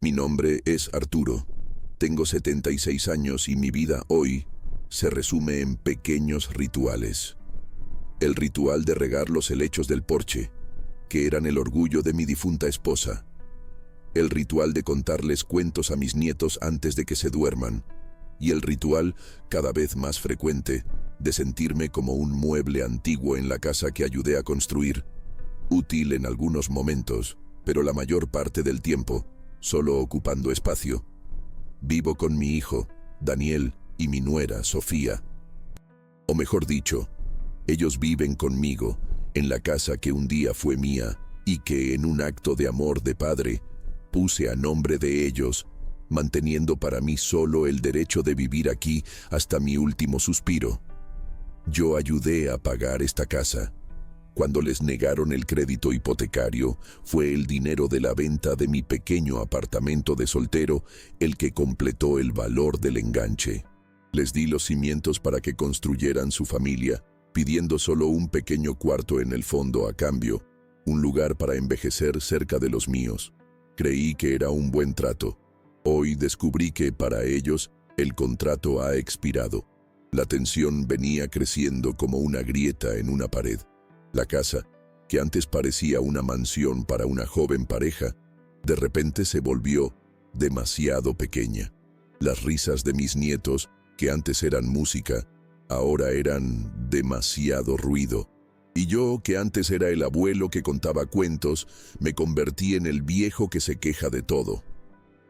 Mi nombre es Arturo. Tengo 76 años y mi vida hoy se resume en pequeños rituales. El ritual de regar los helechos del porche, que eran el orgullo de mi difunta esposa. El ritual de contarles cuentos a mis nietos antes de que se duerman. Y el ritual, cada vez más frecuente, de sentirme como un mueble antiguo en la casa que ayudé a construir. Útil en algunos momentos, pero la mayor parte del tiempo, solo ocupando espacio. Vivo con mi hijo, Daniel, y mi nuera, Sofía. O mejor dicho, ellos viven conmigo, en la casa que un día fue mía, y que en un acto de amor de padre, puse a nombre de ellos, manteniendo para mí solo el derecho de vivir aquí hasta mi último suspiro. Yo ayudé a pagar esta casa. Cuando les negaron el crédito hipotecario, fue el dinero de la venta de mi pequeño apartamento de soltero el que completó el valor del enganche. Les di los cimientos para que construyeran su familia, pidiendo solo un pequeño cuarto en el fondo a cambio, un lugar para envejecer cerca de los míos. Creí que era un buen trato. Hoy descubrí que, para ellos, el contrato ha expirado. La tensión venía creciendo como una grieta en una pared. La casa, que antes parecía una mansión para una joven pareja, de repente se volvió demasiado pequeña. Las risas de mis nietos, que antes eran música, ahora eran demasiado ruido. Y yo, que antes era el abuelo que contaba cuentos, me convertí en el viejo que se queja de todo.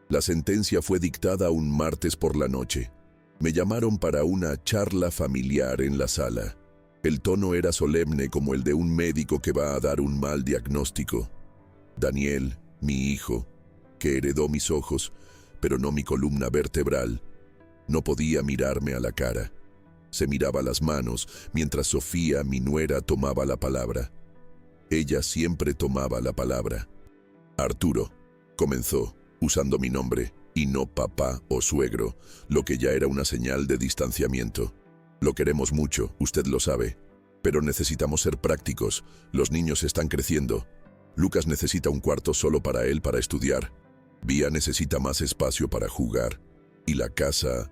La sentencia fue dictada un martes por la noche. Me llamaron para una charla familiar en la sala. El tono era solemne como el de un médico que va a dar un mal diagnóstico. Daniel, mi hijo, que heredó mis ojos, pero no mi columna vertebral, no podía mirarme a la cara. Se miraba las manos, mientras Sofía, mi nuera, tomaba la palabra. Ella siempre tomaba la palabra. Arturo, comenzó, usando mi nombre, y no papá o suegro, lo que ya era una señal de distanciamiento. Lo queremos mucho, usted lo sabe, pero necesitamos ser prácticos. Los niños están creciendo. Lucas necesita un cuarto solo para él para estudiar. Vía necesita más espacio para jugar. Y la casa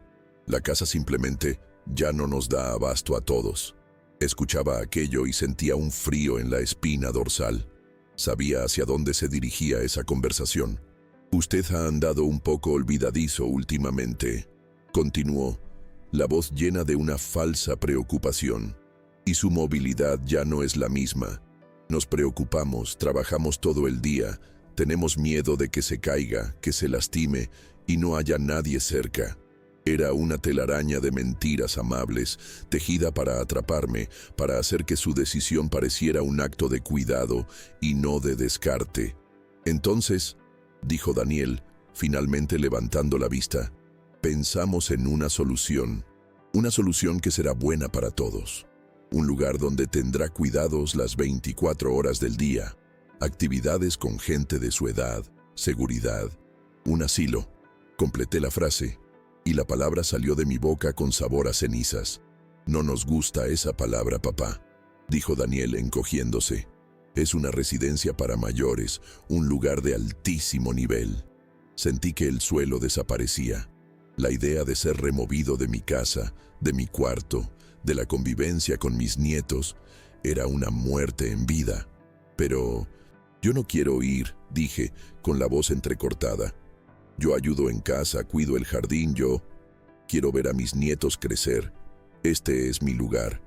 simplemente ya no nos da abasto a todos. Escuchaba aquello y sentía un frío en la espina dorsal. Sabía hacia dónde se dirigía esa conversación. Usted ha andado un poco olvidadizo últimamente, continuó, la voz llena de una falsa preocupación. Y su movilidad ya no es la misma. Nos preocupamos, trabajamos todo el día, tenemos miedo de que se caiga, que se lastime y no haya nadie cerca. Era una telaraña de mentiras amables, tejida para atraparme, para hacer que su decisión pareciera un acto de cuidado y no de descarte. Entonces, dijo Daniel, finalmente levantando la vista, pensamos en una solución que será buena para todos. Un lugar donde tendrá cuidados las 24 horas del día, actividades con gente de su edad, seguridad, un asilo. Completé la frase, y la palabra salió de mi boca con sabor a cenizas. No nos gusta esa palabra, papá, dijo Daniel encogiéndose. Es una residencia para mayores, un lugar de altísimo nivel. Sentí que el suelo desaparecía. La idea de ser removido de mi casa, de mi cuarto, de la convivencia con mis nietos, era una muerte en vida. Pero yo no quiero ir, dije, con la voz entrecortada. Yo ayudo en casa, cuido el jardín, yo quiero ver a mis nietos crecer. Este es mi lugar.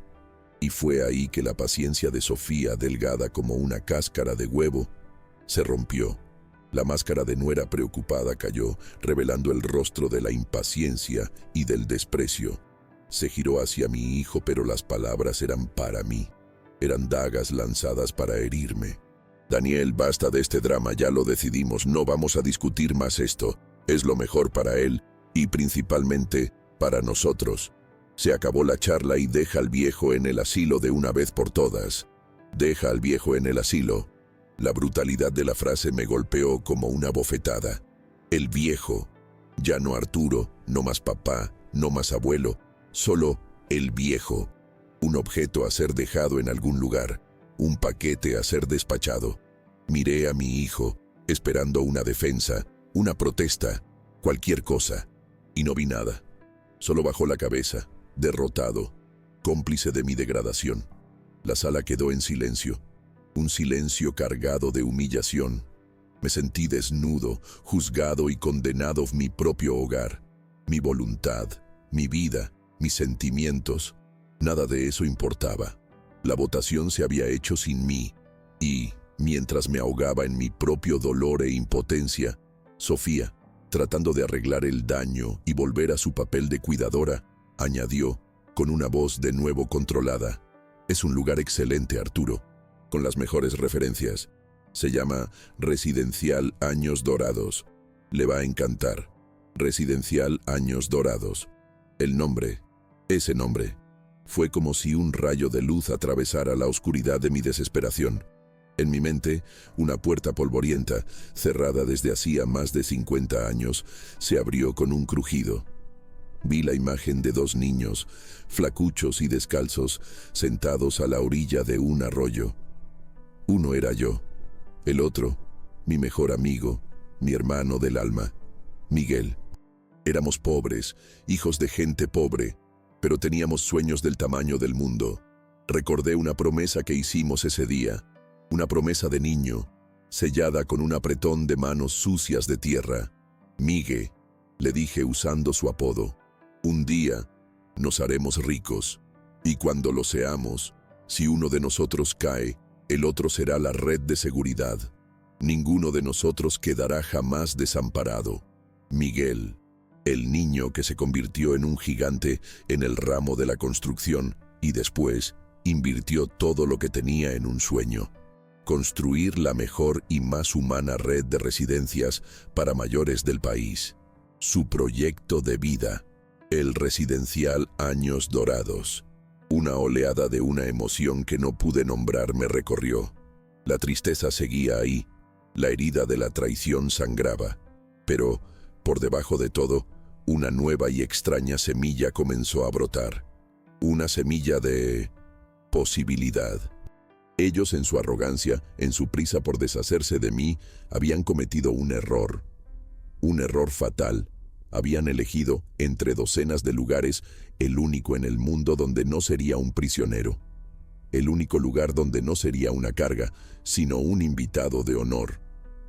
Y fue ahí que la paciencia de Sofía, delgada como una cáscara de huevo, se rompió. La máscara de nuera preocupada cayó, revelando el rostro de la impaciencia y del desprecio. Se giró hacia mi hijo, pero las palabras eran para mí. Eran dagas lanzadas para herirme. Daniel, basta de este drama, ya lo decidimos, no vamos a discutir más esto. Es lo mejor para él y principalmente para nosotros. Se acabó la charla y deja al viejo en el asilo de una vez por todas. Deja al viejo en el asilo. La brutalidad de la frase me golpeó como una bofetada. El viejo. Ya no Arturo, no más papá, no más abuelo, solo el viejo. Un objeto a ser dejado en algún lugar, un paquete a ser despachado. Miré a mi hijo, esperando una defensa, una protesta, cualquier cosa. Y no vi nada. Solo bajó la cabeza, derrotado, cómplice de mi degradación. La sala quedó en silencio, un silencio cargado de humillación. Me sentí desnudo, juzgado y condenado en mi propio hogar. Mi voluntad, mi vida, mis sentimientos, nada de eso importaba. La votación se había hecho sin mí, y, mientras me ahogaba en mi propio dolor e impotencia, Sofía, tratando de arreglar el daño y volver a su papel de cuidadora, añadió, con una voz de nuevo controlada: «Es un lugar excelente, Arturo, con las mejores referencias. Se llama Residencial Años Dorados. Le va a encantar. Residencial Años Dorados». El nombre, ese nombre, fue como si un rayo de luz atravesara la oscuridad de mi desesperación. En mi mente, una puerta polvorienta, cerrada desde hacía más de 50 años, se abrió con un crujido. Vi la imagen de dos niños, flacuchos y descalzos, sentados a la orilla de un arroyo. Uno era yo, el otro, mi mejor amigo, mi hermano del alma, Miguel. Éramos pobres, hijos de gente pobre, pero teníamos sueños del tamaño del mundo. Recordé una promesa que hicimos ese día, una promesa de niño, sellada con un apretón de manos sucias de tierra. «Migue», le dije usando su apodo, «un día nos haremos ricos, y cuando lo seamos, si uno de nosotros cae, el otro será la red de seguridad. Ninguno de nosotros quedará jamás desamparado». Miguel, el niño que se convirtió en un gigante en el ramo de la construcción y después invirtió todo lo que tenía en un sueño: construir la mejor y más humana red de residencias para mayores del país. Su proyecto de vida, el Residencial Años Dorados. Una oleada de una emoción que no pude nombrar me recorrió. La tristeza seguía ahí, la herida de la traición sangraba, pero, por debajo de todo, una nueva y extraña semilla comenzó a brotar. Una semilla de posibilidad. Ellos, en su arrogancia, en su prisa por deshacerse de mí, habían cometido un error fatal. Habían elegido, entre docenas de lugares, el único en el mundo donde no sería un prisionero. El único lugar donde no sería una carga, sino un invitado de honor.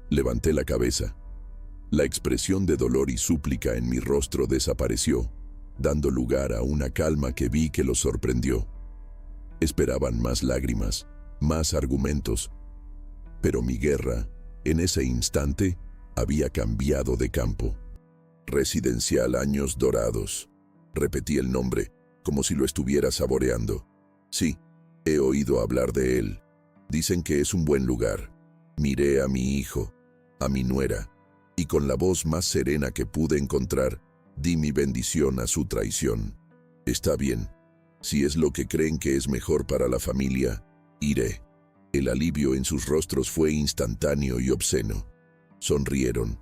Levanté la cabeza. La expresión de dolor y súplica en mi rostro desapareció, dando lugar a una calma que vi que los sorprendió. Esperaban más lágrimas, más argumentos. Pero mi guerra, en ese instante, había cambiado de campo. Residencial Años Dorados. Repetí el nombre, como si lo estuviera saboreando. Sí, he oído hablar de él. Dicen que es un buen lugar. Miré a mi hijo, a mi nuera, y con la voz más serena que pude encontrar, di mi bendición a su traición. Está bien. Si es lo que creen que es mejor para la familia, iré. El alivio en sus rostros fue instantáneo y obsceno. Sonrieron,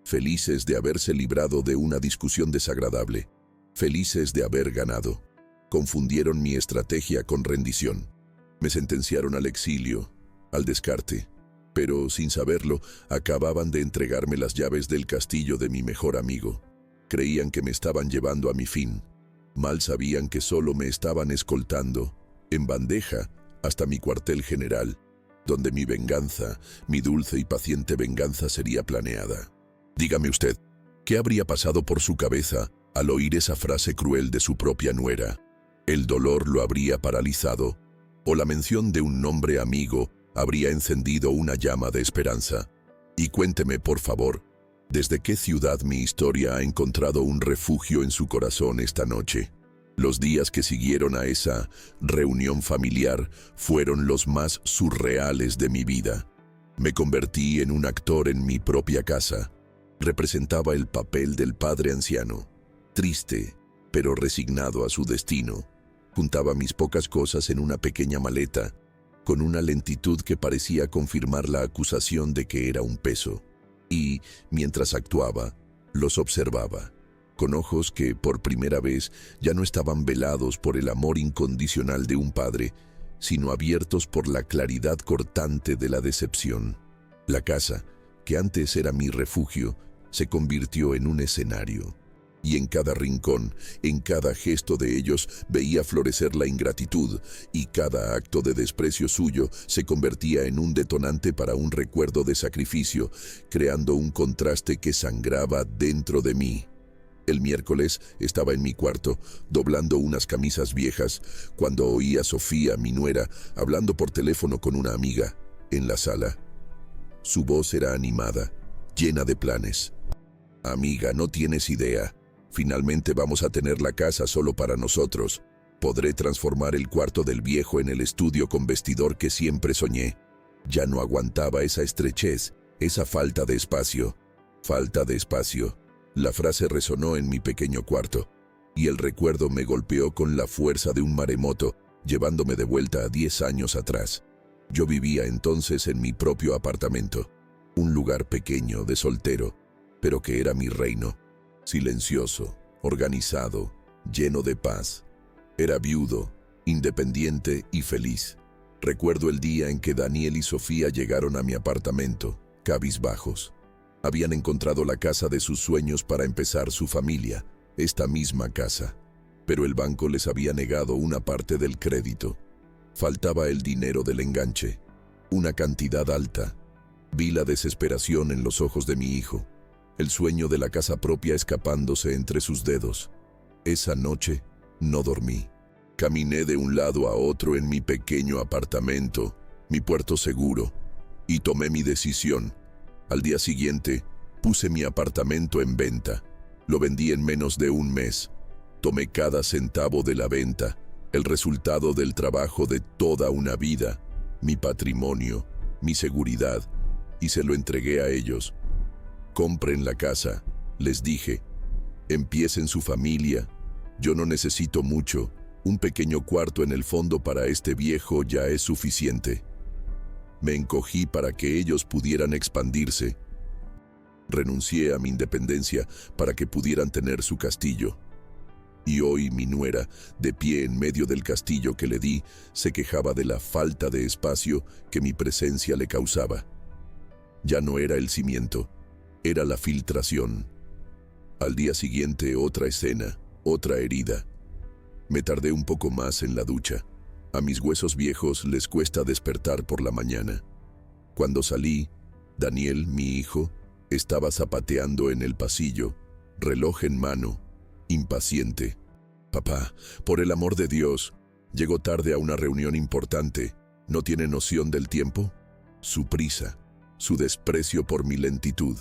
felices de haberse librado de una discusión desagradable, felices de haber ganado. Confundieron mi estrategia con rendición. Me sentenciaron al exilio, al descarte, pero sin saberlo, acababan de entregarme las llaves del castillo de mi mejor amigo. Creían que me estaban llevando a mi fin. Mal sabían que solo me estaban escoltando, en bandeja, hasta mi cuartel general, donde mi venganza, mi dulce y paciente venganza sería planeada. Dígame usted, ¿qué habría pasado por su cabeza al oír esa frase cruel de su propia nuera? ¿El dolor lo habría paralizado? ¿O la mención de un nombre amigo habría encendido una llama de esperanza? Y cuénteme, por favor, ¿desde qué ciudad mi historia ha encontrado un refugio en su corazón esta noche? Los días que siguieron a esa reunión familiar fueron los más surreales de mi vida. Me convertí en un actor en mi propia casa. Representaba el papel del padre anciano, triste, pero resignado a su destino. Juntaba mis pocas cosas en una pequeña maleta, con una lentitud que parecía confirmar la acusación de que era un peso. Y, mientras actuaba, los observaba, con ojos que, por primera vez, ya no estaban velados por el amor incondicional de un padre, sino abiertos por la claridad cortante de la decepción. La casa, que antes era mi refugio, se convirtió en un escenario. Y en cada rincón, en cada gesto de ellos, veía florecer la ingratitud, y cada acto de desprecio suyo se convertía en un detonante para un recuerdo de sacrificio, creando un contraste que sangraba dentro de mí. El miércoles estaba en mi cuarto, doblando unas camisas viejas, cuando oí a Sofía, mi nuera, hablando por teléfono con una amiga, en la sala. Su voz era animada, llena de planes. «Amiga, no tienes idea. Finalmente vamos a tener la casa solo para nosotros. Podré transformar el cuarto del viejo en el estudio con vestidor que siempre soñé». Ya no aguantaba esa estrechez, esa falta de espacio. Falta de espacio. La frase resonó en mi pequeño cuarto, y el recuerdo me golpeó con la fuerza de un maremoto, llevándome de vuelta a 10 años atrás. Yo vivía entonces en mi propio apartamento, un lugar pequeño de soltero, pero que era mi reino, silencioso, organizado, lleno de paz. Era viudo, independiente y feliz. Recuerdo el día en que Daniel y Sofía llegaron a mi apartamento, cabizbajos. Habían encontrado la casa de sus sueños para empezar su familia, esta misma casa. Pero el banco les había negado una parte del crédito. Faltaba el dinero del enganche, una cantidad alta. Vi la desesperación en los ojos de mi hijo, el sueño de la casa propia escapándose entre sus dedos. Esa noche no dormí. Caminé de un lado a otro en mi pequeño apartamento, mi puerto seguro, y tomé mi decisión. Al día siguiente, puse mi apartamento en venta. Lo vendí en menos de un mes. Tomé cada centavo de la venta, el resultado del trabajo de toda una vida, mi patrimonio, mi seguridad, y se lo entregué a ellos. «Compren la casa», les dije. «Empiecen su familia. Yo no necesito mucho. Un pequeño cuarto en el fondo para este viejo ya es suficiente». Me encogí para que ellos pudieran expandirse. Renuncié a mi independencia para que pudieran tener su castillo. Y hoy mi nuera, de pie en medio del castillo que le di, se quejaba de la falta de espacio que mi presencia le causaba. Ya no era el cimiento, era la filtración. Al día siguiente otra escena, otra herida. Me tardé un poco más en la ducha. A mis huesos viejos les cuesta despertar por la mañana. Cuando salí, Daniel, mi hijo, estaba zapateando en el pasillo, reloj en mano, impaciente. «Papá, por el amor de Dios, llegó tarde a una reunión importante. ¿No tiene noción del tiempo?». Su prisa, su desprecio por mi lentitud,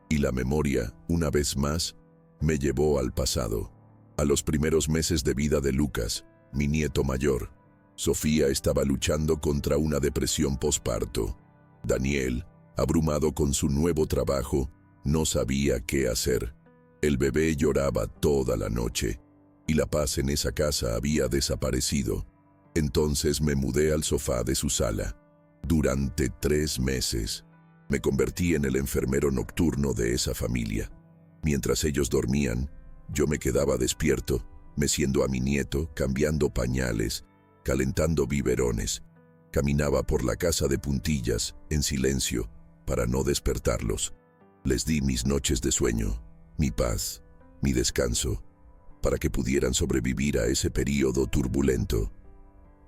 y la memoria, una vez más, me llevó al pasado, a los primeros meses de vida de Lucas, mi nieto mayor. Sofía estaba luchando contra una depresión posparto. Daniel, abrumado con su nuevo trabajo, no sabía qué hacer. El bebé lloraba toda la noche, y la paz en esa casa había desaparecido. Entonces me mudé al sofá de su sala. Durante 3 meses, me convertí en el enfermero nocturno de esa familia. Mientras ellos dormían, yo me quedaba despierto, meciendo a mi nieto, cambiando pañales, calentando biberones. Caminaba por la casa de puntillas, en silencio, para no despertarlos. Les di mis noches de sueño, mi paz, mi descanso, para que pudieran sobrevivir a ese período turbulento.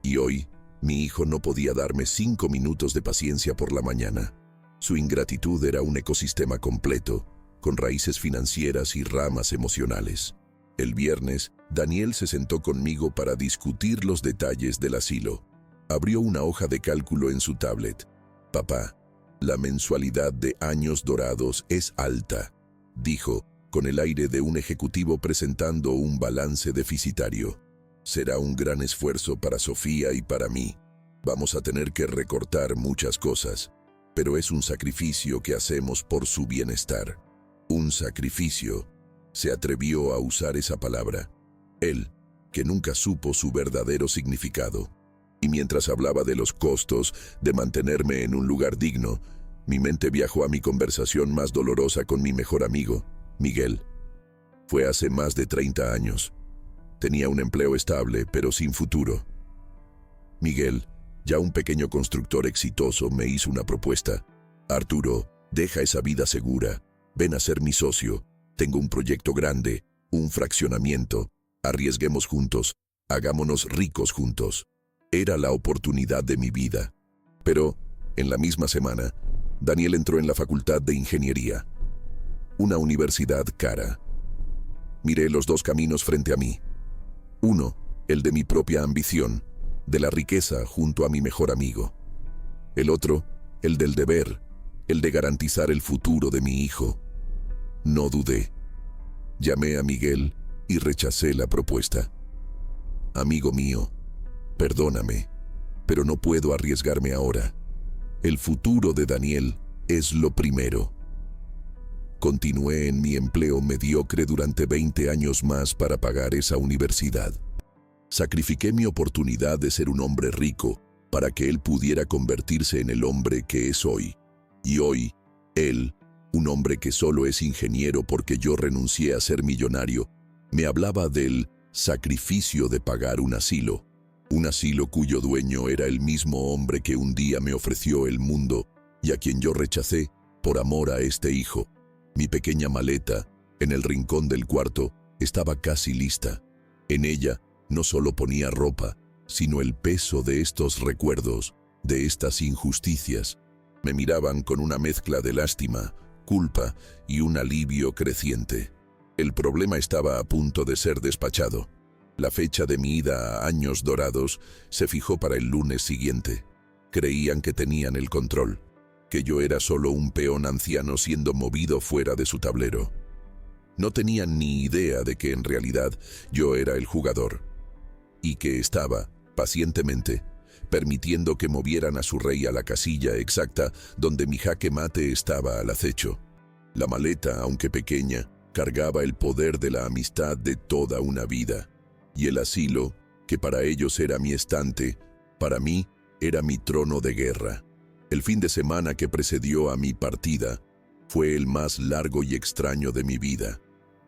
Y hoy, mi hijo no podía darme 5 minutos de paciencia por la mañana. Su ingratitud era un ecosistema completo, con raíces financieras y ramas emocionales. El viernes, Daniel se sentó conmigo para discutir los detalles del asilo. Abrió una hoja de cálculo en su tablet. «Papá, la mensualidad de Años Dorados es alta», dijo, con el aire de un ejecutivo presentando un balance deficitario. «Será un gran esfuerzo para Sofía y para mí. Vamos a tener que recortar muchas cosas, pero es un sacrificio que hacemos por su bienestar». Un sacrificio. Se atrevió a usar esa palabra. Él, que nunca supo su verdadero significado. Y mientras hablaba de los costos de mantenerme en un lugar digno, mi mente viajó a mi conversación más dolorosa con mi mejor amigo, Miguel. Fue hace más de 30 años. Tenía un empleo estable, pero sin futuro. Miguel, ya un pequeño constructor exitoso, me hizo una propuesta. «Arturo, deja esa vida segura. ven a ser mi socio. Tengo un proyecto grande, un fraccionamiento. Arriesguemos juntos, hagámonos ricos juntos. Era la oportunidad de mi vida. Pero, en la misma semana, Daniel entró en la Facultad de Ingeniería. Una universidad cara. Miré los dos caminos frente a mí. Uno, el de mi propia ambición, de la riqueza junto a mi mejor amigo. El otro, el del deber, el de garantizar el futuro de mi hijo. No dudé. Llamé a Miguel y rechacé la propuesta. Amigo mío, perdóname, pero no puedo arriesgarme ahora. El futuro de Daniel es lo primero. Continué en mi empleo mediocre durante 20 años más para pagar esa universidad. Sacrifiqué mi oportunidad de ser un hombre rico para que él pudiera convertirse en el hombre que es hoy. Y hoy, él, un hombre que solo es ingeniero porque yo renuncié a ser millonario, me hablaba del sacrificio de pagar un asilo cuyo dueño era el mismo hombre que un día me ofreció el mundo y a quien yo rechacé por amor a este hijo. Mi pequeña maleta, en el rincón del cuarto, estaba casi lista. En ella no solo ponía ropa, sino el peso de estos recuerdos, de estas injusticias. Me miraban con una mezcla de lástima, culpa y un alivio creciente. El problema estaba a punto de ser despachado. La fecha de mi ida a Años Dorados se fijó para el lunes siguiente. Creían que tenían el control, que yo era solo un peón anciano siendo movido fuera de su tablero. No tenían ni idea de que en realidad yo era el jugador, y que estaba, pacientemente, permitiendo que movieran a su rey a la casilla exacta donde mi jaque mate estaba al acecho. La maleta, aunque pequeña, cargaba el poder de la amistad de toda una vida. Y el asilo, que para ellos era mi estante, para mí era mi trono de guerra. El fin de semana que precedió a mi partida fue el más largo y extraño de mi vida.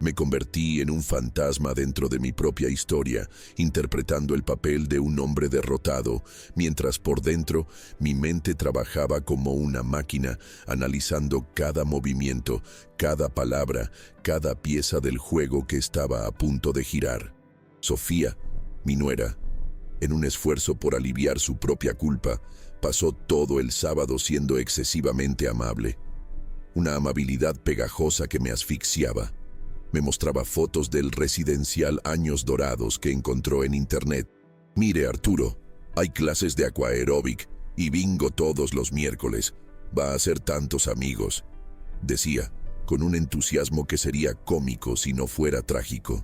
Me convertí en un fantasma dentro de mi propia historia, interpretando el papel de un hombre derrotado, mientras por dentro mi mente trabajaba como una máquina, analizando cada movimiento, cada palabra, cada pieza del juego que estaba a punto de girar. Sofía, mi nuera, en un esfuerzo por aliviar su propia culpa, pasó todo el sábado siendo excesivamente amable. Una amabilidad pegajosa que me asfixiaba. Me mostraba fotos del residencial Años Dorados que encontró en internet. Mire, Arturo, hay clases de aquaeróbic y bingo todos los miércoles. Va a hacer tantos amigos, decía, con un entusiasmo que sería cómico si no fuera trágico.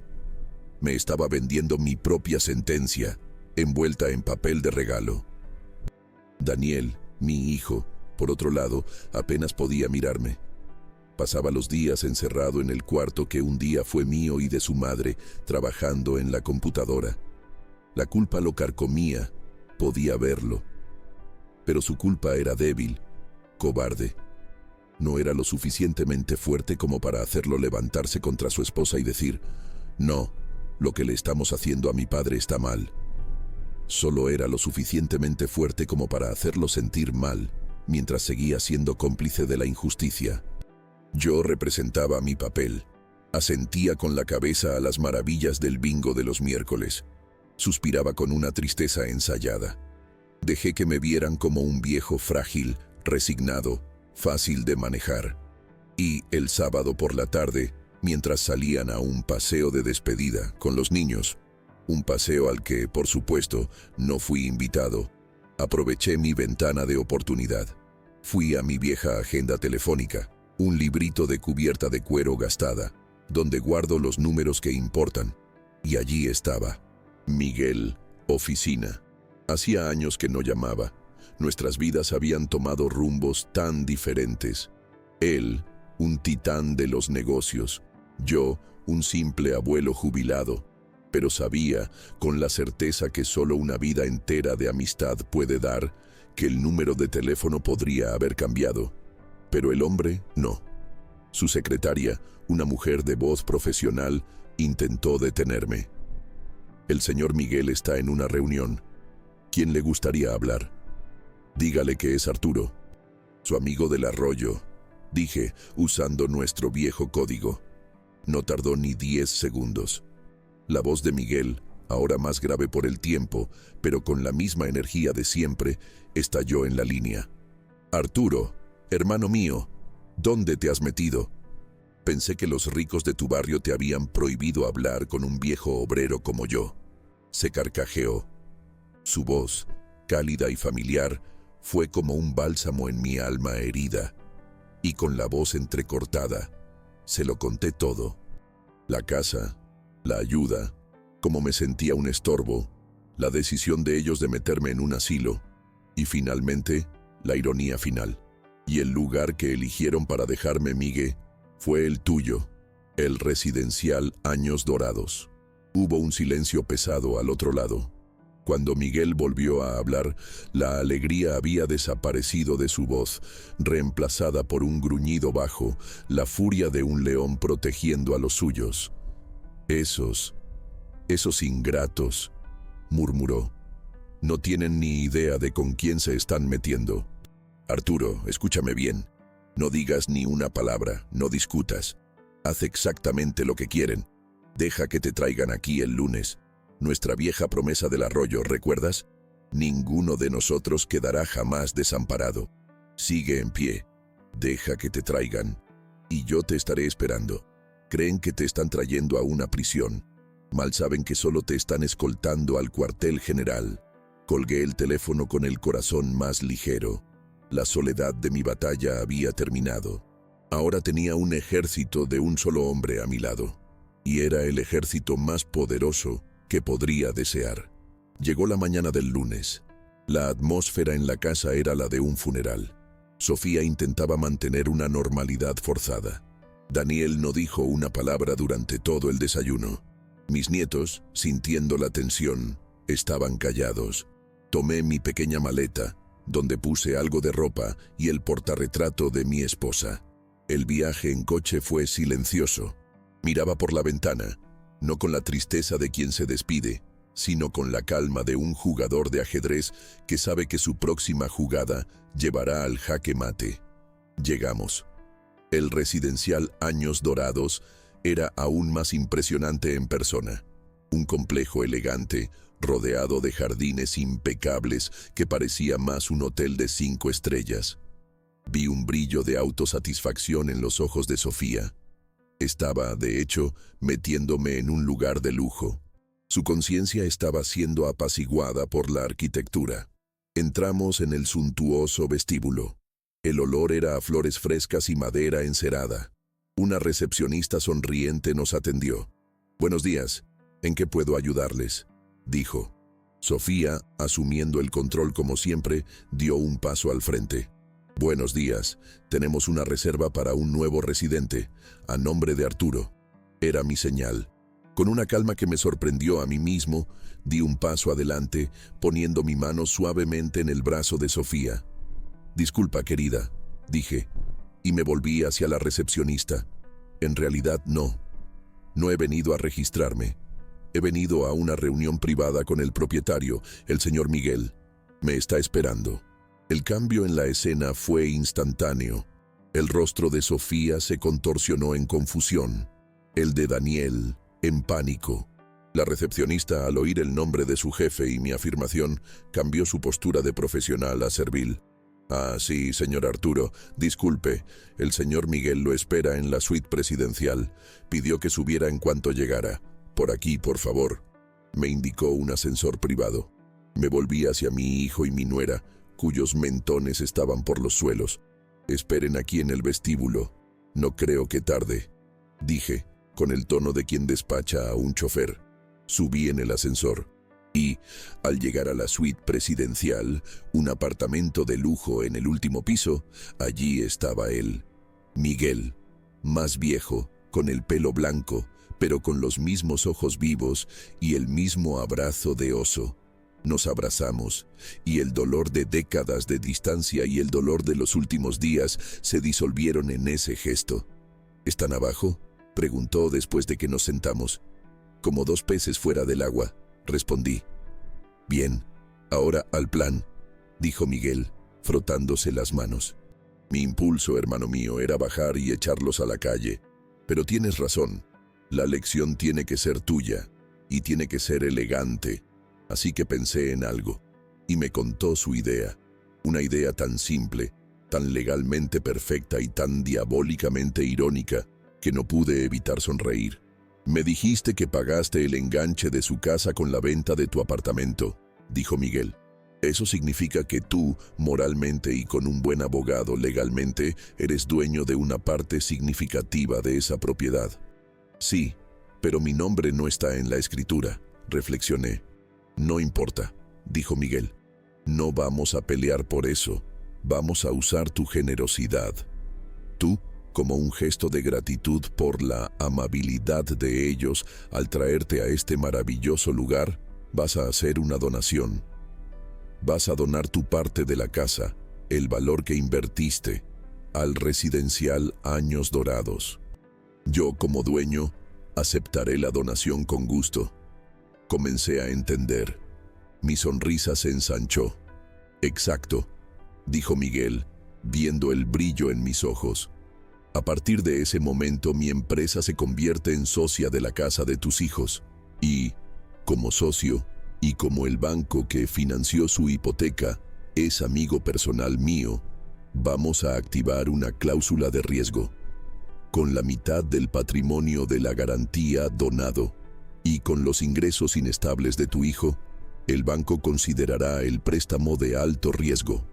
Me estaba vendiendo mi propia sentencia, envuelta en papel de regalo. Daniel, mi hijo, por otro lado, apenas podía mirarme. Pasaba los días encerrado en el cuarto que un día fue mío y de su madre, trabajando en la computadora. La culpa lo carcomía, podía verlo. Pero su culpa era débil, cobarde. No era lo suficientemente fuerte como para hacerlo levantarse contra su esposa y decir, no, lo que le estamos haciendo a mi padre está mal. Solo era lo suficientemente fuerte como para hacerlo sentir mal, mientras seguía siendo cómplice de la injusticia. Yo representaba mi papel. Asentía con la cabeza a las maravillas del bingo de los miércoles. Suspiraba con una tristeza ensayada. Dejé que me vieran como un viejo frágil, resignado, fácil de manejar. Y el sábado por la tarde, mientras salían a un paseo de despedida con los niños, un paseo al que, por supuesto, no fui invitado, aproveché mi ventana de oportunidad. Fui a mi vieja agenda telefónica, un librito de cubierta de cuero gastada, donde guardo los números que importan, y allí estaba, Miguel, oficina. Hacía años que no llamaba. Nuestras vidas habían tomado rumbos tan diferentes. Él, un titán de los negocios. Yo, un simple abuelo jubilado. Pero sabía, con la certeza que solo una vida entera de amistad puede dar, que el número de teléfono podría haber cambiado. Pero el hombre, no. Su secretaria, una mujer de voz profesional, intentó detenerme. El señor Miguel está en una reunión. ¿Quién le gustaría hablar? Dígale que es Arturo, su amigo del arroyo. dije, usando nuestro viejo código. No tardó ni 10 segundos. La voz de Miguel, ahora más grave por el tiempo, pero con la misma energía de siempre, estalló en la línea. Arturo, hermano mío, ¿dónde te has metido? Pensé que los ricos de tu barrio te habían prohibido hablar con un viejo obrero como yo. Se carcajeó. Su voz, cálida y familiar, fue como un bálsamo en mi alma herida. Y con la voz entrecortada, se lo conté todo. La casa, la ayuda, cómo me sentía un estorbo, la decisión de ellos de meterme en un asilo, y finalmente, la ironía final. Y el lugar que eligieron para dejarme, Migue, fue el tuyo, el residencial Años Dorados. Hubo un silencio pesado al otro lado. Cuando Miguel volvió a hablar, la alegría había desaparecido de su voz, reemplazada por un gruñido bajo, la furia de un león protegiendo a los suyos. Esos ingratos, murmuró, no tienen ni idea de con quién se están metiendo. Arturo, escúchame bien. No digas ni una palabra, no discutas. Haz exactamente lo que quieren. Deja que te traigan aquí el lunes. Nuestra vieja promesa del arroyo, ¿recuerdas? Ninguno de nosotros quedará jamás desamparado. Sigue en pie. Deja que te traigan. Y yo te estaré esperando. Creen que te están trayendo a una prisión. Mal saben que solo te están escoltando al cuartel general. Colgué el teléfono con el corazón más ligero. La soledad de mi batalla había terminado. Ahora tenía un ejército de un solo hombre a mi lado. Y era el ejército más poderoso que podría desear. Llegó la mañana del lunes. La atmósfera en la casa era la de un funeral. Sofía intentaba mantener una normalidad forzada. Daniel no dijo una palabra durante todo el desayuno. Mis nietos, sintiendo la tensión, estaban callados. Tomé mi pequeña maleta, donde puse algo de ropa y el portarretrato de mi esposa. El viaje en coche fue silencioso. Miraba por la ventana, no con la tristeza de quien se despide, sino con la calma de un jugador de ajedrez que sabe que su próxima jugada llevará al jaque mate. Llegamos. El residencial Años Dorados era aún más impresionante en persona. Un complejo elegante, rodeado de jardines impecables que parecía más un hotel de 5 estrellas. Vi un brillo de autosatisfacción en los ojos de Sofía. Estaba, de hecho, metiéndome en un lugar de lujo. Su conciencia estaba siendo apaciguada por la arquitectura. Entramos en el suntuoso vestíbulo. El olor era a flores frescas y madera encerada. Una recepcionista sonriente nos atendió. «Buenos días, ¿en qué puedo ayudarles?», dijo. Sofía, asumiendo el control como siempre, dio un paso al frente. «Buenos días, tenemos una reserva para un nuevo residente, a nombre de Arturo». Era mi señal. Con una calma que me sorprendió a mí mismo, di un paso adelante, poniendo mi mano suavemente en el brazo de Sofía. «Disculpa, querida», dije, y me volví hacia la recepcionista. «En realidad no he venido a registrarme. He venido a una reunión privada con el propietario, el señor Miguel. Me está esperando». El cambio en la escena fue instantáneo. El rostro de Sofía se contorsionó en confusión. El de Daniel, en pánico. La recepcionista, al oír el nombre de su jefe y mi afirmación, cambió su postura de profesional a servil. «Ah, sí, señor Arturo. Disculpe, el señor Miguel lo espera en la suite presidencial. Pidió que subiera en cuanto llegara. Por aquí, por favor». Me indicó un ascensor privado. Me volví hacia mi hijo y mi nuera, cuyos mentones estaban por los suelos. «Esperen aquí en el vestíbulo. No creo que tarde», dije, con el tono de quien despacha a un chofer. Subí en el ascensor y, al llegar a la suite presidencial, un apartamento de lujo en el último piso, allí estaba él, Miguel, más viejo, con el pelo blanco, pero con los mismos ojos vivos y el mismo abrazo de oso. Nos abrazamos, y el dolor de décadas de distancia y el dolor de los últimos días se disolvieron en ese gesto. «¿Están abajo?», preguntó después de que nos sentamos. «Como 2 peces fuera del agua», respondí. «Bien, ahora al plan», dijo Miguel, frotándose las manos. Mi impulso, hermano mío, era bajar y echarlos a la calle. Pero tienes razón, la lección tiene que ser tuya, y tiene que ser elegante. Así que pensé en algo, y me contó su idea. Una idea tan simple, tan legalmente perfecta y tan diabólicamente irónica, que no pude evitar sonreír. Me dijiste que pagaste el enganche de su casa con la venta de tu apartamento, dijo Miguel. Eso significa que tú, moralmente y con un buen abogado legalmente, eres dueño de una parte significativa de esa propiedad. Sí, pero mi nombre no está en la escritura, reflexioné. No importa, dijo Miguel. No vamos a pelear por eso, vamos a usar tu generosidad. Tú, como un gesto de gratitud por la amabilidad de ellos al traerte a este maravilloso lugar, vas a hacer una donación. Vas a donar tu parte de la casa, el valor que invertiste, al residencial Años Dorados. Yo, como dueño, aceptaré la donación con gusto. Comencé a entender. Mi sonrisa se ensanchó. Exacto, dijo Miguel, viendo el brillo en mis ojos. A partir de ese momento mi empresa se convierte en socia de la casa de tus hijos. Y, como socio, y como el banco que financió su hipoteca es amigo personal mío, vamos a activar una cláusula de riesgo. Con la mitad del patrimonio de la garantía donado y con los ingresos inestables de tu hijo, el banco considerará el préstamo de alto riesgo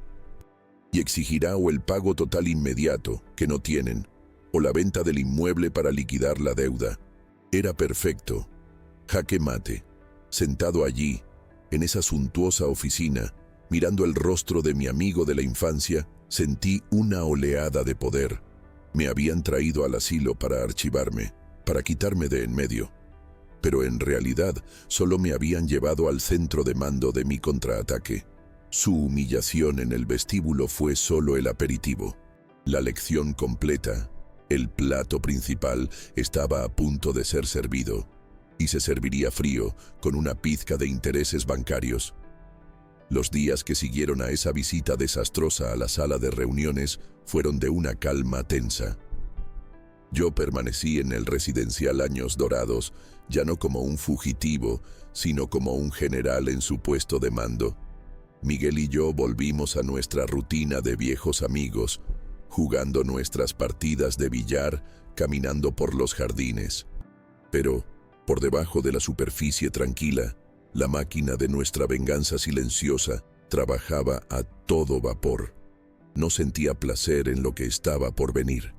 y exigirá o el pago total inmediato, que no tienen, o la venta del inmueble para liquidar la deuda. Era perfecto. Jaque mate. Sentado allí, en esa suntuosa oficina, mirando el rostro de mi amigo de la infancia, sentí una oleada de poder. Me habían traído al asilo para archivarme, para quitarme de en medio. Pero en realidad solo me habían llevado al centro de mando de mi contraataque. Su humillación en el vestíbulo fue solo el aperitivo. La lección completa, el plato principal, estaba a punto de ser servido, y se serviría frío, con una pizca de intereses bancarios. Los días que siguieron a esa visita desastrosa a la sala de reuniones fueron de una calma tensa. Yo permanecí en el residencial Años Dorados, ya no como un fugitivo, sino como un general en su puesto de mando. Miguel y yo volvimos a nuestra rutina de viejos amigos, jugando nuestras partidas de billar, caminando por los jardines. Pero, por debajo de la superficie tranquila, la máquina de nuestra venganza silenciosa trabajaba a todo vapor. No sentía placer en lo que estaba por venir.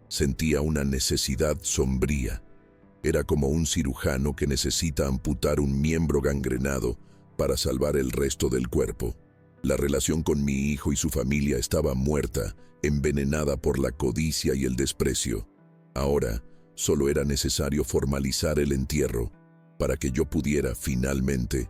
Sentía una necesidad sombría. Era como un cirujano que necesita amputar un miembro gangrenado para salvar el resto del cuerpo. La relación con mi hijo y su familia estaba muerta, envenenada por la codicia y el desprecio. Ahora, solo era necesario formalizar el entierro para que yo pudiera, finalmente,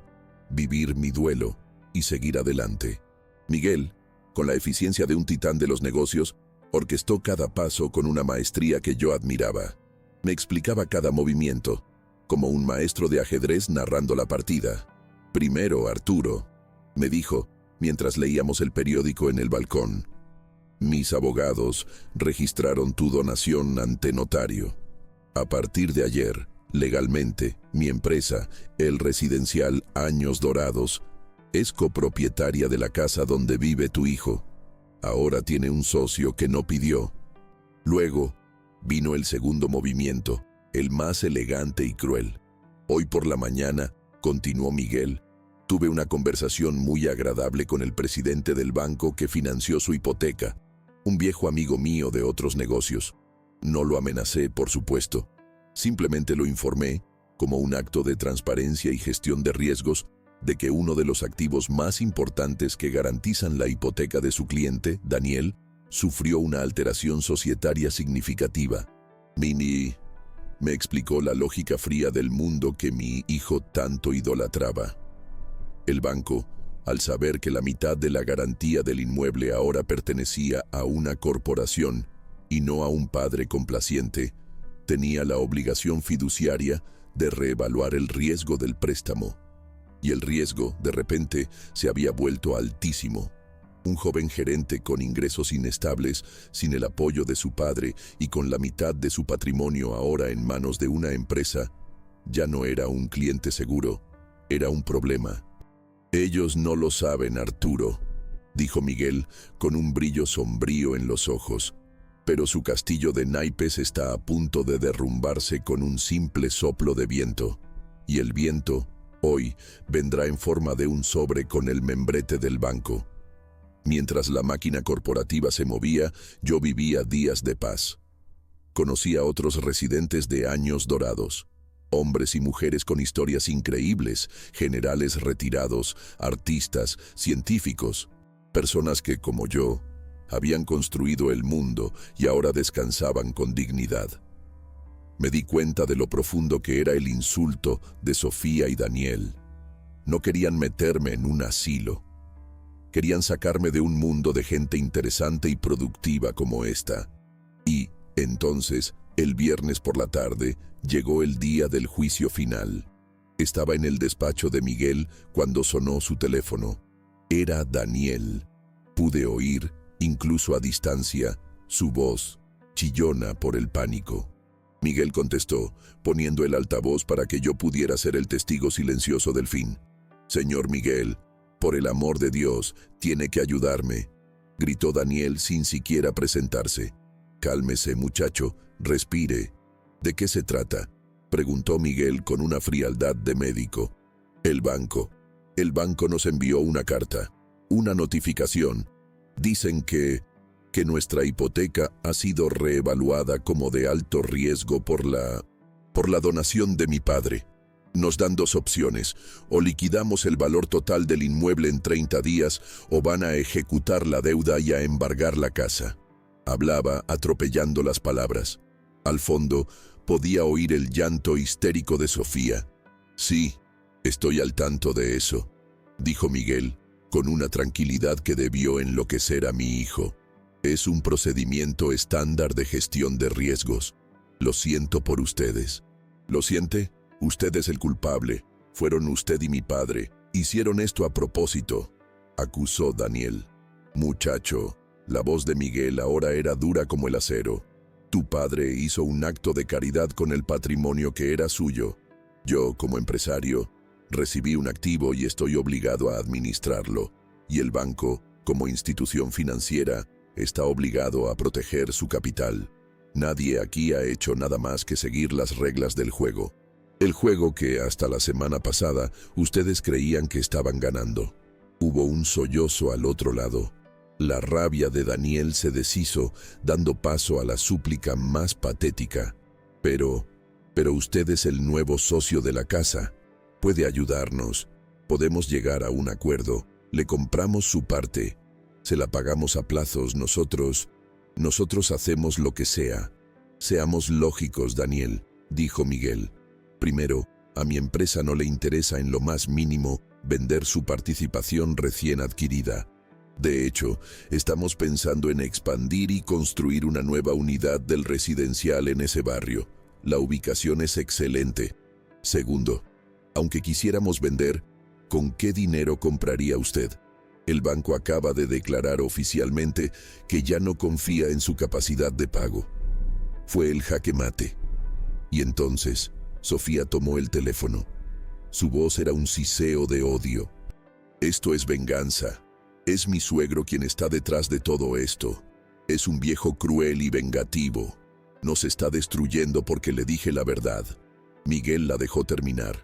vivir mi duelo y seguir adelante. Miguel, con la eficiencia de un titán de los negocios, orquestó cada paso con una maestría que yo admiraba. Me explicaba cada movimiento, como un maestro de ajedrez narrando la partida. Primero, Arturo, me dijo, mientras leíamos el periódico en el balcón. Mis abogados registraron tu donación ante notario. A partir de ayer, legalmente, mi empresa, el residencial Años Dorados, es copropietaria de la casa donde vive tu hijo. Ahora tiene un socio que no pidió. Luego, vino el segundo movimiento, el más elegante y cruel. Hoy por la mañana, continuó Miguel, tuve una conversación muy agradable con el presidente del banco que financió su hipoteca, un viejo amigo mío de otros negocios. No lo amenacé, por supuesto. Simplemente lo informé, como un acto de transparencia y gestión de riesgos, de que uno de los activos más importantes que garantizan la hipoteca de su cliente, Daniel, sufrió una alteración societaria significativa. Mini me explicó la lógica fría del mundo que mi hijo tanto idolatraba. El banco, al saber que la mitad de la garantía del inmueble ahora pertenecía a una corporación y no a un padre complaciente, tenía la obligación fiduciaria de reevaluar el riesgo del préstamo. Y el riesgo, de repente, se había vuelto altísimo. Un joven gerente con ingresos inestables, sin el apoyo de su padre y con la mitad de su patrimonio ahora en manos de una empresa, ya no era un cliente seguro, era un problema. «Ellos no lo saben, Arturo», dijo Miguel con un brillo sombrío en los ojos, «pero su castillo de naipes está a punto de derrumbarse con un simple soplo de viento. Y el viento, hoy, vendrá en forma de un sobre con el membrete del banco». Mientras la máquina corporativa se movía, yo vivía días de paz. Conocí a otros residentes de años dorados. Hombres y mujeres con historias increíbles, generales retirados, artistas, científicos, personas que, como yo, habían construido el mundo y ahora descansaban con dignidad. Me di cuenta de lo profundo que era el insulto de Sofía y Daniel. No querían meterme en un asilo. Querían sacarme de un mundo de gente interesante y productiva como esta. Y, entonces, el viernes por la tarde, llegó el día del juicio final. Estaba en el despacho de Miguel cuando sonó su teléfono. Era Daniel. Pude oír, incluso a distancia, su voz, chillona por el pánico. Miguel contestó, poniendo el altavoz para que yo pudiera ser el testigo silencioso del fin. «Señor Miguel, por el amor de Dios, tiene que ayudarme», gritó Daniel sin siquiera presentarse. «Cálmese, muchacho, respire». «¿De qué se trata?», preguntó Miguel con una frialdad de médico. «El banco. El banco nos envió una carta, una notificación. Dicen que nuestra hipoteca ha sido reevaluada como de alto riesgo por la donación de mi padre. Nos dan dos opciones: o liquidamos el valor total del inmueble en 30 días o van a ejecutar la deuda y a embargar la casa». Hablaba atropellando las palabras. Al fondo podía oír el llanto histérico de Sofía. «Sí, estoy al tanto de eso», dijo Miguel, con una tranquilidad que debió enloquecer a mi hijo. «Es un procedimiento estándar de gestión de riesgos. Lo siento por ustedes». «¿Lo siente? Usted es el culpable. Fueron usted y mi padre. Hicieron esto a propósito», acusó Daniel. «Muchacho», la voz de Miguel ahora era dura como el acero. «Tu padre hizo un acto de caridad con el patrimonio que era suyo. Yo, como empresario, recibí un activo y estoy obligado a administrarlo. Y el banco, como institución financiera, está obligado a proteger su capital. Nadie aquí ha hecho nada más que seguir las reglas del juego. El juego que hasta la semana pasada ustedes creían que estaban ganando». Hubo un sollozo al otro lado. La rabia de Daniel se deshizo, dando paso a la súplica más patética. Pero usted es el nuevo socio de la casa. Puede ayudarnos. Podemos llegar a un acuerdo. Le compramos su parte. Se la pagamos a plazos. Nosotros hacemos lo que sea. Seamos lógicos, Daniel, dijo Miguel. Primero, a mi empresa no le interesa en lo más mínimo vender su participación recién adquirida. De hecho, estamos pensando en expandir y construir una nueva unidad del residencial en ese barrio. La ubicación es excelente. Segundo, aunque quisiéramos vender, ¿con qué dinero compraría usted? El banco acaba de declarar oficialmente que ya no confía en su capacidad de pago. Fue el jaque mate. Y entonces, Sofía tomó el teléfono. Su voz era un siseo de odio. «Esto es venganza. Es mi suegro quien está detrás de todo esto. Es un viejo cruel y vengativo. Nos está destruyendo porque le dije la verdad». Miguel la dejó terminar.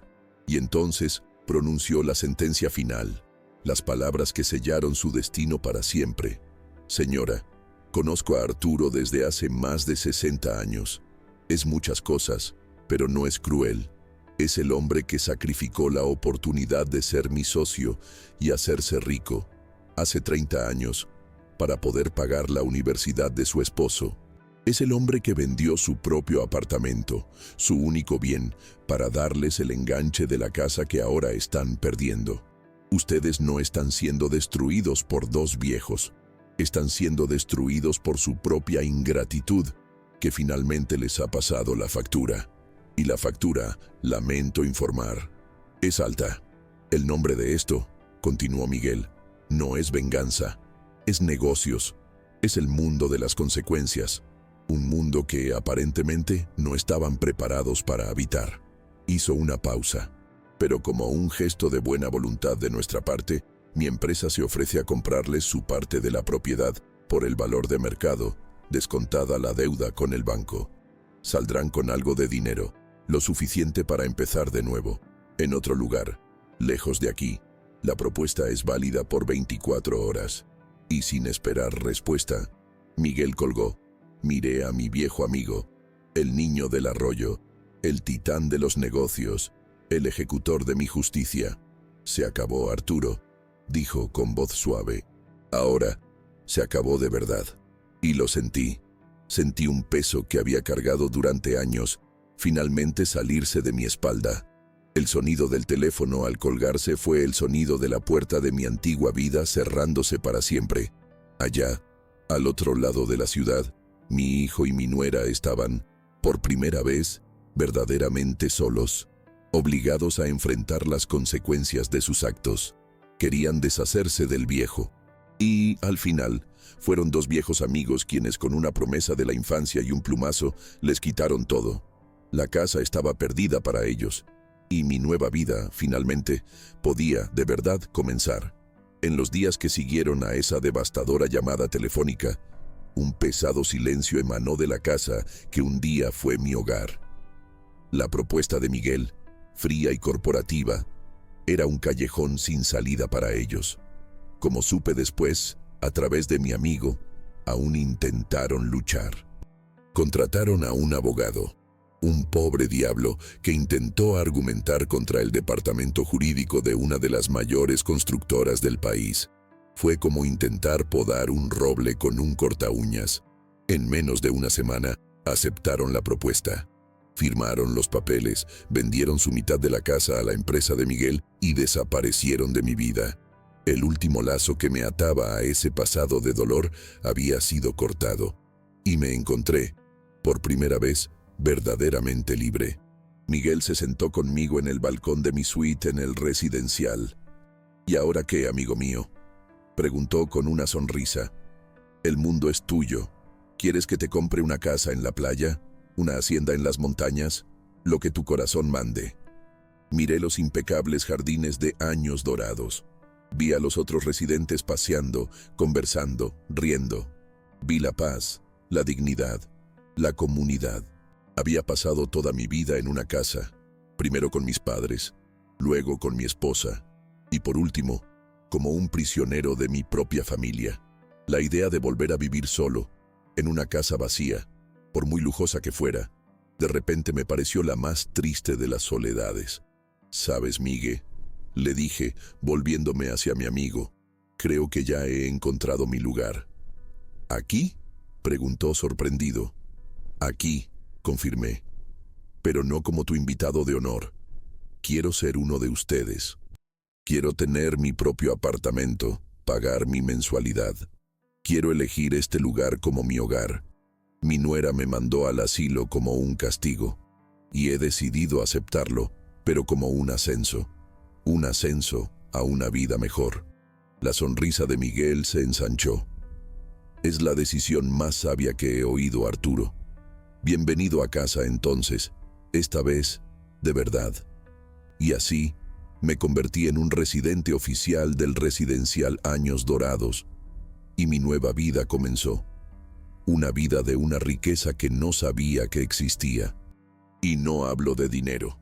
Y entonces pronunció la sentencia final, las palabras que sellaron su destino para siempre. «Señora, conozco a Arturo desde hace más de 60 años. Es muchas cosas, pero no es cruel. Es el hombre que sacrificó la oportunidad de ser mi socio y hacerse rico, hace 30 años, para poder pagar la universidad de su esposo. Es el hombre que vendió su propio apartamento, su único bien, para darles el enganche de la casa que ahora están perdiendo. Ustedes no están siendo destruidos por dos viejos. Están siendo destruidos por su propia ingratitud, que finalmente les ha pasado la factura. Y la factura, lamento informar, es alta. El nombre de esto», continuó Miguel, «no es venganza, es negocios, es el mundo de las consecuencias, un mundo que aparentemente no estaban preparados para habitar. Hizo una pausa, pero como un gesto de buena voluntad de nuestra parte, mi empresa se ofrece a comprarles su parte de la propiedad por el valor de mercado, descontada la deuda con el banco. Saldrán con algo de dinero, lo suficiente para empezar de nuevo, en otro lugar, lejos de aquí. La propuesta es válida por 24 horas. Y sin esperar respuesta, Miguel colgó. Miré a mi viejo amigo, el niño del arroyo, el titán de los negocios, el ejecutor de mi justicia. Se acabó, Arturo, dijo con voz suave. Ahora, se acabó de verdad. Y lo sentí. Sentí un peso que había cargado durante años, finalmente salirse de mi espalda. El sonido del teléfono al colgarse fue el sonido de la puerta de mi antigua vida cerrándose para siempre. Allá, al otro lado de la ciudad, mi hijo y mi nuera estaban, por primera vez, verdaderamente solos, obligados a enfrentar las consecuencias de sus actos. Querían deshacerse del viejo. Y, al final, fueron dos viejos amigos quienes con una promesa de la infancia y un plumazo les quitaron todo. La casa estaba perdida para ellos. Y mi nueva vida, finalmente, podía, de verdad, comenzar. En los días que siguieron a esa devastadora llamada telefónica, un pesado silencio emanó de la casa que un día fue mi hogar. La propuesta de Miguel, fría y corporativa, era un callejón sin salida para ellos. Como supe después, a través de mi amigo, aún intentaron luchar. Contrataron a un abogado. Un pobre diablo que intentó argumentar contra el departamento jurídico de una de las mayores constructoras del país. Fue como intentar podar un roble con un cortaúñas. En menos de una semana, aceptaron la propuesta. Firmaron los papeles, vendieron su mitad de la casa a la empresa de Miguel y desaparecieron de mi vida. El último lazo que me ataba a ese pasado de dolor había sido cortado. Y me encontré, por primera vez, verdaderamente libre. Miguel se sentó conmigo en el balcón de mi suite en el residencial. ¿Y ahora qué, amigo mío?, preguntó con una sonrisa. El mundo es tuyo. ¿Quieres que te compre una casa en la playa? ¿Una hacienda en las montañas? Lo que tu corazón mande. Miré los impecables jardines de años dorados. Vi a los otros residentes paseando, conversando, riendo. Vi la paz, la dignidad, la comunidad. Había pasado toda mi vida en una casa, primero con mis padres, luego con mi esposa, y por último, como un prisionero de mi propia familia. La idea de volver a vivir solo, en una casa vacía, por muy lujosa que fuera, de repente me pareció la más triste de las soledades. ¿Sabes, Migue?, le dije, volviéndome hacia mi amigo. Creo que ya he encontrado mi lugar. ¿Aquí?, preguntó sorprendido. Aquí, confirmé. Pero no como tu invitado de honor. Quiero ser uno de ustedes. Quiero tener mi propio apartamento, pagar mi mensualidad. Quiero elegir este lugar como mi hogar. Mi nuera me mandó al asilo como un castigo, y he decidido aceptarlo, pero como un ascenso a una vida mejor. La sonrisa de Miguel se ensanchó. Es la decisión más sabia que he oído, Arturo. Bienvenido a casa entonces, esta vez, de verdad. Y así, me convertí en un residente oficial del residencial Años Dorados, y mi nueva vida comenzó. Una vida de una riqueza que no sabía que existía. Y no hablo de dinero.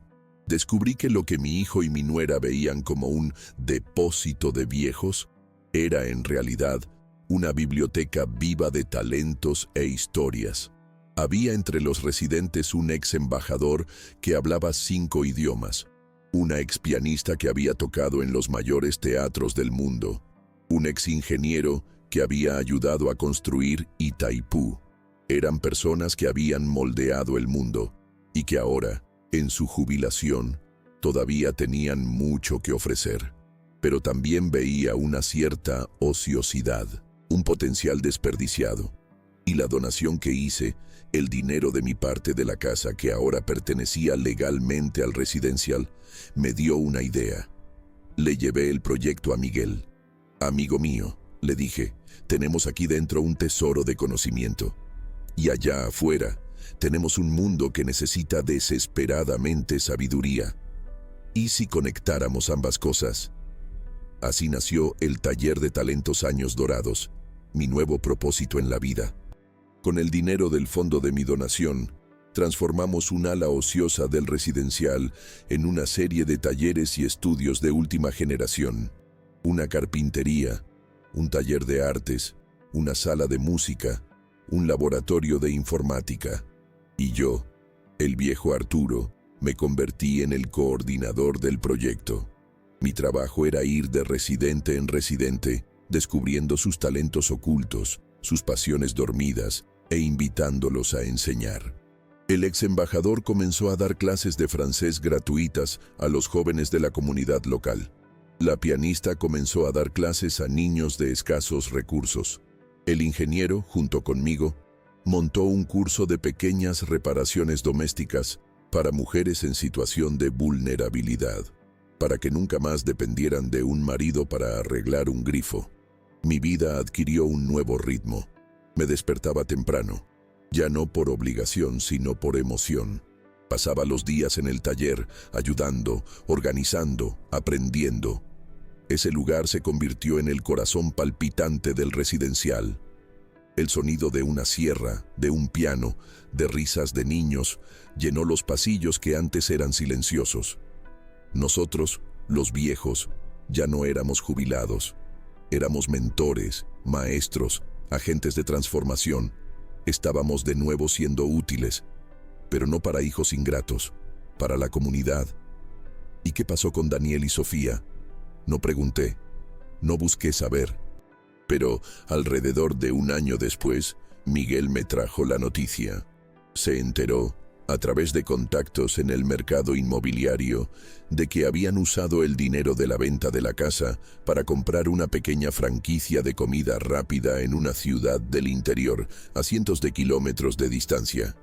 Descubrí que lo que mi hijo y mi nuera veían como un depósito de viejos era en realidad una biblioteca viva de talentos e historias. Había entre los residentes un ex embajador que hablaba 5 idiomas, una ex pianista que había tocado en los mayores teatros del mundo, un ex ingeniero que había ayudado a construir Itaipú. Eran personas que habían moldeado el mundo y que ahora, en su jubilación, todavía tenían mucho que ofrecer. Pero también veía una cierta ociosidad, un potencial desperdiciado. Y la donación que hice, el dinero de mi parte de la casa que ahora pertenecía legalmente al residencial, me dio una idea. Le llevé el proyecto a Miguel. Amigo mío, Le dije, tenemos aquí dentro un tesoro de conocimiento. Y allá afuera, tenemos un mundo que necesita desesperadamente sabiduría. ¿Y si conectáramos ambas cosas? Así nació el Taller de Talentos Años Dorados, mi nuevo propósito en la vida. Con el dinero del fondo de mi donación, transformamos un ala ociosa del residencial en una serie de talleres y estudios de última generación. Una carpintería, un taller de artes, una sala de música, un laboratorio de informática. Y yo, el viejo Arturo, me convertí en el coordinador del proyecto. Mi trabajo era ir de residente en residente, descubriendo sus talentos ocultos, sus pasiones dormidas, e invitándolos a enseñar. El ex embajador comenzó a dar clases de francés gratuitas a los jóvenes de la comunidad local. La pianista comenzó a dar clases a niños de escasos recursos. El ingeniero, junto conmigo, montó un curso de pequeñas reparaciones domésticas para mujeres en situación de vulnerabilidad, para que nunca más dependieran de un marido para arreglar un grifo. Mi vida adquirió un nuevo ritmo. Me despertaba temprano, ya no por obligación, sino por emoción. Pasaba los días en el taller, ayudando, organizando, aprendiendo. Ese lugar se convirtió en el corazón palpitante del residencial. El sonido de una sierra, de un piano, de risas de niños, llenó los pasillos que antes eran silenciosos. Nosotros, los viejos, ya no éramos jubilados. Éramos mentores, maestros, agentes de transformación. Estábamos de nuevo siendo útiles, pero no para hijos ingratos, para la comunidad. ¿Y qué pasó con Daniel y Sofía? No pregunté, no busqué saber. Pero alrededor de un año después, Miguel me trajo la noticia. Se enteró, a través de contactos en el mercado inmobiliario, de que habían usado el dinero de la venta de la casa para comprar una pequeña franquicia de comida rápida en una ciudad del interior, a cientos de kilómetros de distancia.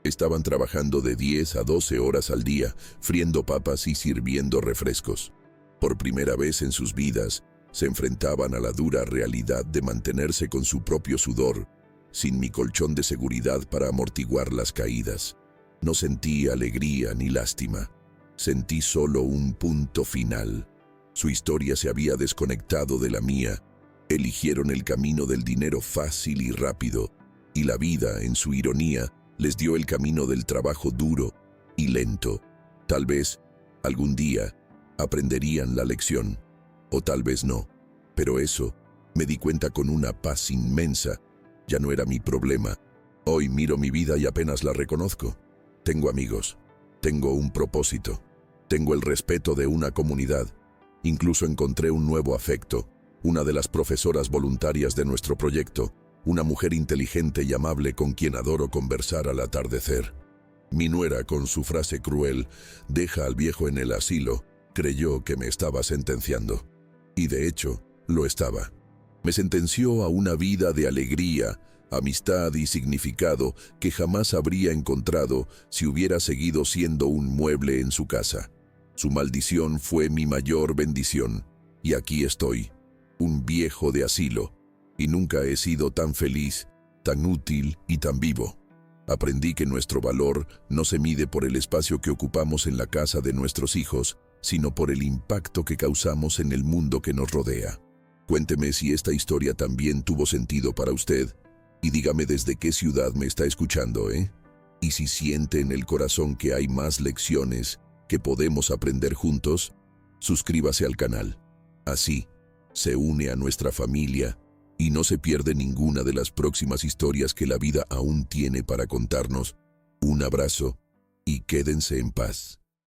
Estaban trabajando de 10 a 12 horas al día, friendo papas y sirviendo refrescos. Por primera vez en sus vidas, se enfrentaban a la dura realidad de mantenerse con su propio sudor, sin mi colchón de seguridad para amortiguar las caídas. No sentí alegría ni lástima. Sentí solo un punto final. Su historia se había desconectado de la mía. Eligieron el camino del dinero fácil y rápido, y la vida, en su ironía, les dio el camino del trabajo duro y lento. Tal vez, algún día, aprenderían la lección, o tal vez no. Pero eso, me di cuenta con una paz inmensa, ya no era mi problema. Hoy miro mi vida y apenas la reconozco. Tengo amigos, tengo un propósito, tengo el respeto de una comunidad. Incluso encontré un nuevo afecto, una de las profesoras voluntarias de nuestro proyecto, una mujer inteligente y amable con quien adoro conversar al atardecer. Mi nuera, con su frase cruel, "deja al viejo en el asilo", creyó que me estaba sentenciando. Y de hecho, lo estaba. Me sentenció a una vida de alegría, amistad y significado que jamás habría encontrado si hubiera seguido siendo un mueble en su casa. Su maldición fue mi mayor bendición, y aquí estoy, un viejo de asilo, y nunca he sido tan feliz, tan útil y tan vivo. Aprendí que nuestro valor no se mide por el espacio que ocupamos en la casa de nuestros hijos, sino por el impacto que causamos en el mundo que nos rodea. Cuénteme si esta historia también tuvo sentido para usted, y dígame desde qué ciudad me está escuchando, ¿eh? Y si siente en el corazón que hay más lecciones que podemos aprender juntos, suscríbase al canal. Así, se une a nuestra familia y no se pierde ninguna de las próximas historias que la vida aún tiene para contarnos. Un abrazo y quédense en paz.